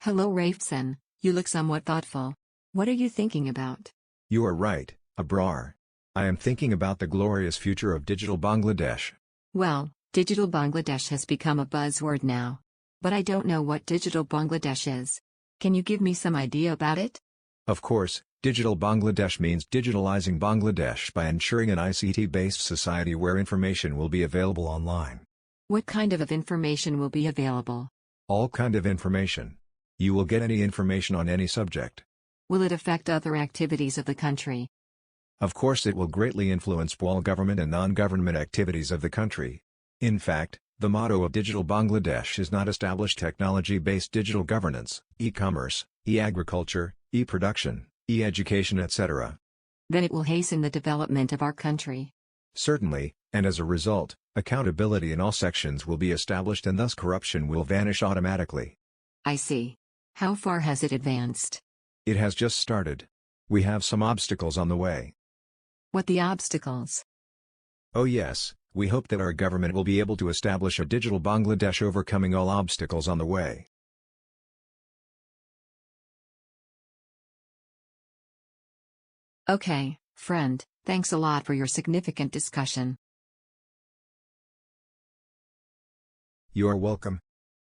Hello Rafson, you look somewhat thoughtful. What are you thinking about? You are right, Abrar. I am thinking about the glorious future of digital Bangladesh. Well, digital Bangladesh has become a buzzword now. But I don't know what digital Bangladesh is. Can you give me some idea about it? Of course, digital Bangladesh means digitalizing Bangladesh by ensuring an ICT-based society where information will be available online. What kind of information will be available? All kind of information. You will get any information on any subject. Will it affect other activities of the country? Of course it will greatly influence all government and non-government activities of the country. In fact, the motto of Digital Bangladesh is not establish technology-based digital governance, e-commerce, e-agriculture, e-production, e-education etc. Then it will hasten the development of our country. Certainly, and as a result, accountability in all sections will be established and thus corruption will vanish automatically. I see. How far has it advanced? It has just started. We have some obstacles on the way. What the obstacles? Oh yes, we hope that our government will be able to establish a digital Bangladesh overcoming all obstacles on the way. Okay, friend, thanks a lot for your significant discussion. You are welcome.